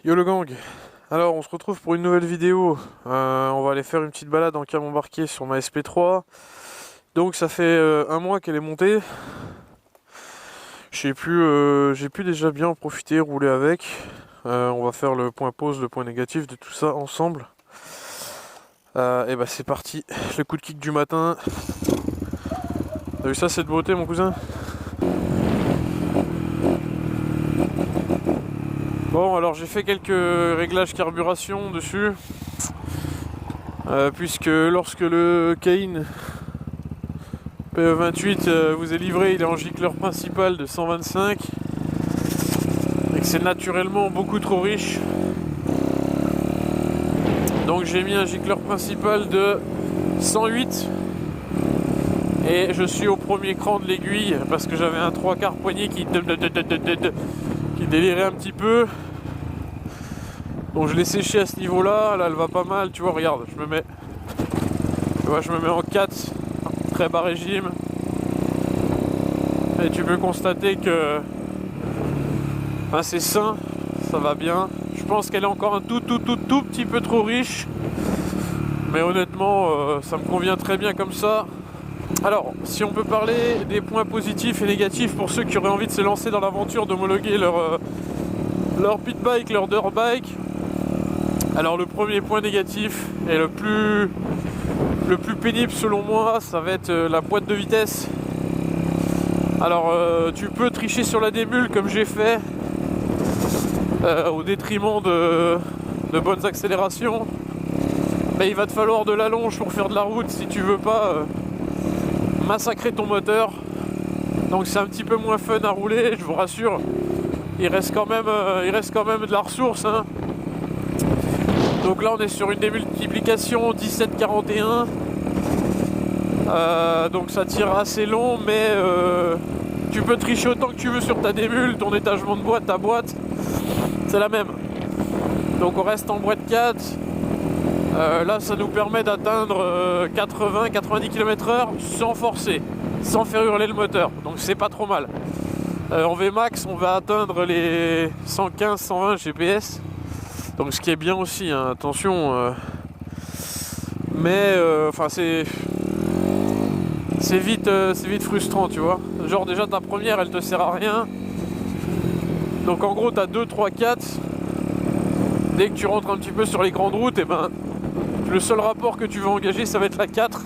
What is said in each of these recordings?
Yo le gang, alors on se retrouve pour une nouvelle vidéo. On va aller faire une petite balade en camion embarqué sur ma SP3. Donc ça fait un mois qu'elle est montée. J'ai pu déjà bien en profiter, rouler avec. On va faire le point pose, le point négatif de tout ça ensemble. Et bah c'est parti, le coup de kick du matin. T'as vu ça, cette beauté mon cousin? Bon, alors j'ai fait quelques réglages carburation dessus, puisque lorsque le Cain PE28 vous est livré, il est en gicleur principal de 125 et que c'est naturellement beaucoup trop riche. Donc j'ai mis un gicleur principal de 108 et je suis au premier cran de l'aiguille parce que j'avais un 3/4 poignet qui délirait un petit peu. Donc je l'ai séché à ce niveau là, elle va pas mal, tu vois, regarde, je me mets en 4, très bas régime. Et tu peux constater que c'est sain, ça va bien. Je pense qu'elle est encore un tout petit peu trop riche. Mais honnêtement, ça me convient très bien comme ça. Alors, si on peut parler des points positifs et négatifs pour ceux qui auraient envie de se lancer dans l'aventure d'homologuer leur pit bike, leur dirt bike. Alors le premier point négatif et le plus pénible selon moi, ça va être la boîte de vitesse. Alors tu peux tricher sur la démule comme j'ai fait, au détriment de bonnes accélérations. Mais il va te falloir de l'allonge pour faire de la route si tu veux pas massacrer ton moteur. Donc c'est un petit peu moins fun à rouler, je vous rassure. Il reste quand même de la ressource, hein. Donc là on est sur une démultiplication 17-41. Donc ça tire assez long, mais tu peux tricher autant que tu veux sur ta démule, ton étagement de boîte, ta boîte, c'est la même. Donc on reste en boîte 4. Là ça nous permet d'atteindre 80-90 km/h sans forcer, sans faire hurler le moteur. Donc c'est pas trop mal. En Vmax on va atteindre les 115-120 GPS. Donc ce qui est bien aussi, hein, attention. Mais c'est vite frustrant, tu vois. Genre déjà ta première elle te sert à rien. Donc en gros t'as 2, 3, 4. Dès que tu rentres un petit peu sur les grandes routes, et ben le seul rapport que tu vas engager ça va être la 4.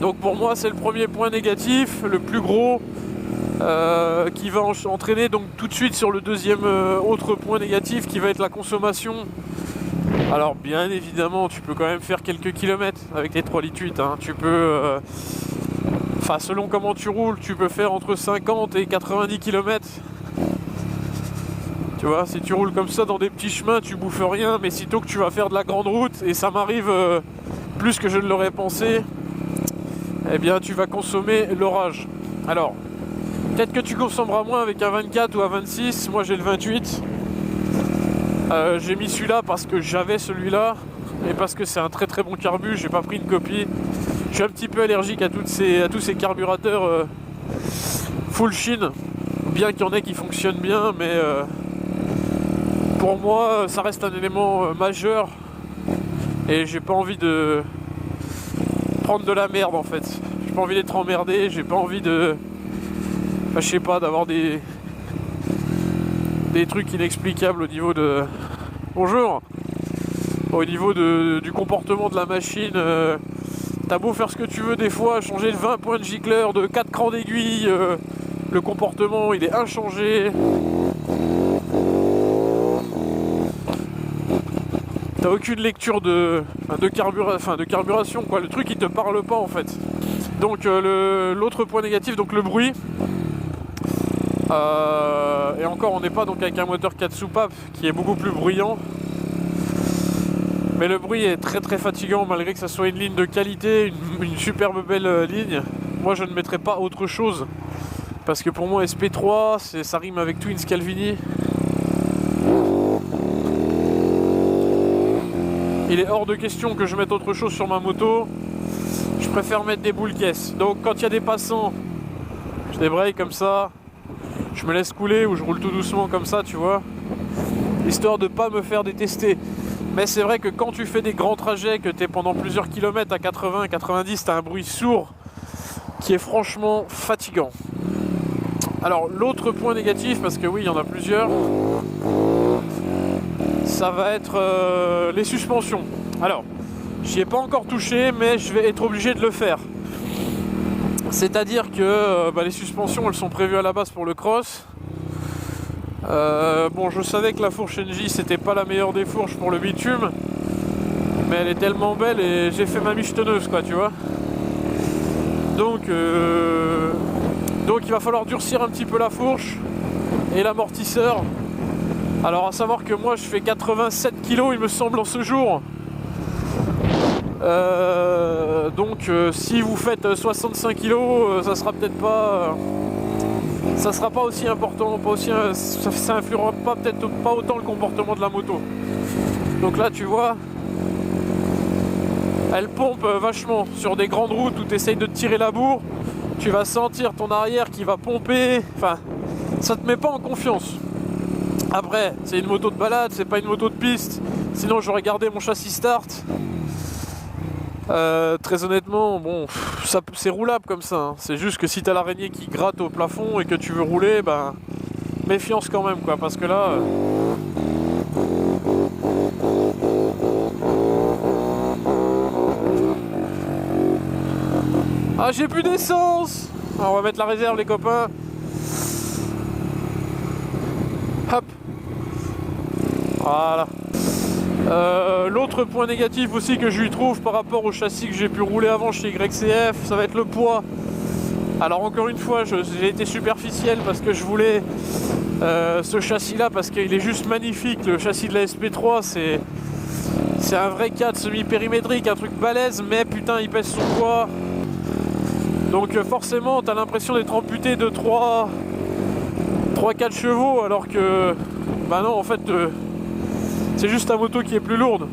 Donc pour moi c'est le premier point négatif, le plus gros, qui va entraîner donc tout de suite sur le deuxième autre point négatif qui va être la consommation. Alors bien évidemment tu peux quand même faire quelques kilomètres avec les 3,8 litres, hein. Tu peux, selon comment tu roules, tu peux faire entre 50 et 90 km. Tu vois, si tu roules comme ça dans des petits chemins, tu bouffes rien, mais sitôt que tu vas faire de la grande route, et ça m'arrive plus que je ne l'aurais pensé, eh bien tu vas consommer l'orage. Alors, peut-être que tu consommeras moins avec un 24 ou un 26, moi j'ai le 28. J'ai mis celui-là parce que j'avais celui-là, et parce que c'est un très bon carbu, j'ai pas pris une copie. Je suis un petit peu allergique à tous ces carburateurs full Chine, bien qu'il y en ait qui fonctionnent bien, mais pour moi ça reste un élément majeur et j'ai pas envie de prendre de la merde en fait. J'ai pas envie d'être emmerdé, j'ai pas envie de, je sais pas, d'avoir des trucs inexplicables au niveau de, bonjour, au niveau du comportement de la machine. T'as beau faire ce que tu veux des fois, changer de 20 points de gicleur, de 4 crans d'aiguille, le comportement il est inchangé. T'as aucune lecture de carburation, quoi. Le truc il te parle pas en fait. Donc l'autre point négatif, donc le bruit. Et encore on n'est pas donc avec un moteur 4 soupapes qui est beaucoup plus bruyant. Mais le bruit est très fatigant malgré que ça soit une ligne de qualité, une superbe belle ligne. Moi je ne mettrais pas autre chose. Parce que pour moi SP3 ça rime avec Twins Calvini. Il est hors de question que je mette autre chose sur ma moto. Je préfère mettre des boules caisses. Donc quand il y a des passants, je débraye comme ça. je me laisse couler ou je roule tout doucement comme ça, tu vois, histoire de pas me faire détester. Mais c'est vrai que quand tu fais des grands trajets, que tu es pendant plusieurs kilomètres à 80, 90, tu as un bruit sourd qui est franchement fatigant. Alors l'autre point négatif, parce que oui, il y en a plusieurs, ça va être les suspensions. Alors, j'y ai pas encore touché, mais je vais être obligé de le faire. C'est-à-dire que les suspensions, elles sont prévues à la base pour le cross. Bon, je savais que la fourche NJ c'était pas la meilleure des fourches pour le bitume, mais elle est tellement belle et j'ai fait ma michetonneuse, quoi, tu vois. Donc il va falloir durcir un petit peu la fourche et l'amortisseur. Alors à savoir que moi je fais 87 kg il me semble en ce jour. Si vous faites 65 kg, ça sera peut-être pas... ça sera pas aussi important, pas aussi, ça influera pas, peut-être pas autant le comportement de la moto. Donc là tu vois, elle pompe vachement sur des grandes routes où tu essayes de tirer la bourre, tu vas sentir ton arrière qui va pomper, enfin ça te met pas en confiance. Après c'est une moto de balade, c'est pas une moto de piste, sinon j'aurais gardé mon châssis start. Très honnêtement, bon, c'est roulable comme ça, hein. C'est juste que si t'as l'araignée qui gratte au plafond et que tu veux rouler, ben méfiance quand même, quoi, parce que là ah, j'ai plus d'essence. On va mettre la réserve, les copains. Hop. Voilà. L'autre point négatif aussi que je lui trouve par rapport au châssis que j'ai pu rouler avant chez YCF, ça va être le poids. Alors encore une fois, j'ai été superficiel parce que je voulais ce châssis là parce qu'il est juste magnifique. Le châssis de la SP3, c'est un vrai 4 semi-périmétrique, un truc balèze, mais putain il pèse son poids. Donc forcément t'as l'impression d'être amputé de 3-4 chevaux, alors que bah non, en fait c'est juste ta moto qui est plus lourde.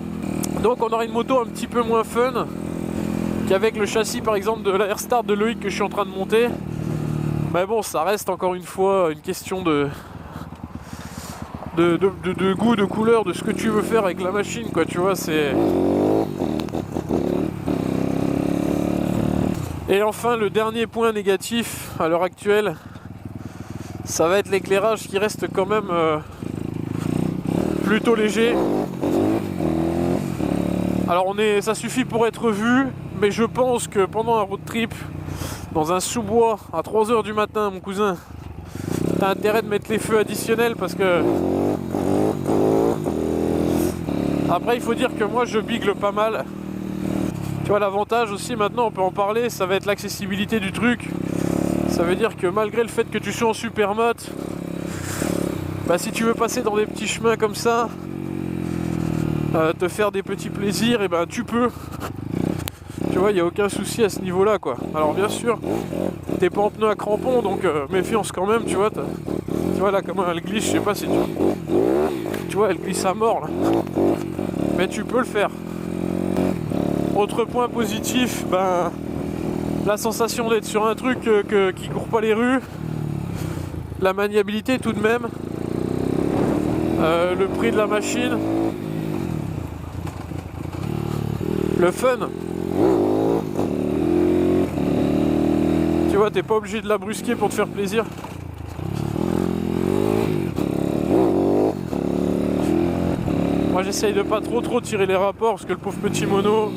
Donc on aura une moto un petit peu moins fun qu'avec le châssis par exemple de la Airstart de Loïc que je suis en train de monter. Mais bon, ça reste encore une fois une question de goût, de couleur, de ce que tu veux faire avec la machine, quoi, tu vois, c'est... Et enfin, le dernier point négatif à l'heure actuelle, ça va être l'éclairage qui reste quand même plutôt léger. Alors ça suffit pour être vu, mais je pense que pendant un road trip, dans un sous-bois, à 3 h du matin, mon cousin, t'as intérêt de mettre les feux additionnels parce que... Après, il faut dire que moi, je bigle pas mal. Tu vois, l'avantage aussi, maintenant, on peut en parler, ça va être l'accessibilité du truc. Ça veut dire que malgré le fait que tu sois en supermoto, bah, si tu veux passer dans des petits chemins comme ça, te faire des petits plaisirs, et ben tu peux. Tu vois, il n'y a aucun souci à ce niveau-là, quoi. Alors bien sûr, t'es pas en pneu à crampons, donc méfiance quand même, tu vois. Tu vois là comment elle glisse, je sais pas si tu vois, elle glisse à mort là. Mais tu peux le faire. Autre point positif, ben la sensation d'être sur un truc qui court pas les rues, la maniabilité tout de même, le prix de la machine, le fun. Tu vois, t'es pas obligé de la brusquer pour te faire plaisir. Moi j'essaye de pas trop tirer les rapports parce que le pauvre petit mono,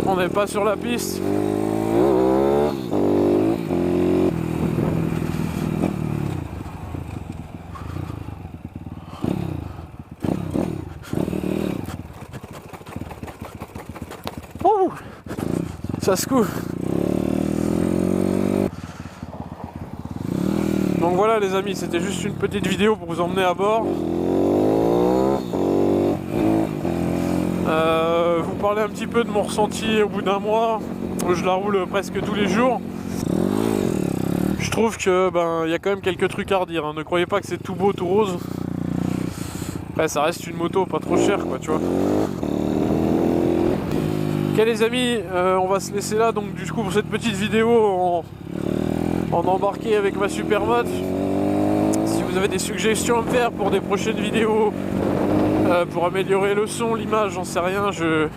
on n'est pas sur la piste. Ouh, ça secoue. Donc voilà les amis, c'était juste une petite vidéo pour vous emmener à bord. Vous parler un petit peu de mon ressenti au bout d'un mois où je la roule presque tous les jours. Je trouve que il y a quand même quelques trucs à redire, hein. Ne croyez pas que c'est tout beau, tout rose. Après ça reste une moto pas trop chère, quoi, tu vois. Ok les amis, on va se laisser là donc du coup pour cette petite vidéo en embarqué avec ma supermoto. vous avez des suggestions à me faire pour des prochaines vidéos, pour améliorer le son, l'image, j'en sais rien, je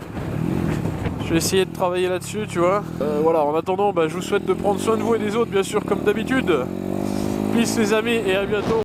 vais essayer de travailler là-dessus, tu vois. Voilà, en attendant, je vous souhaite de prendre soin de vous et des autres, bien sûr, comme d'habitude. Peace les amis, et à bientôt.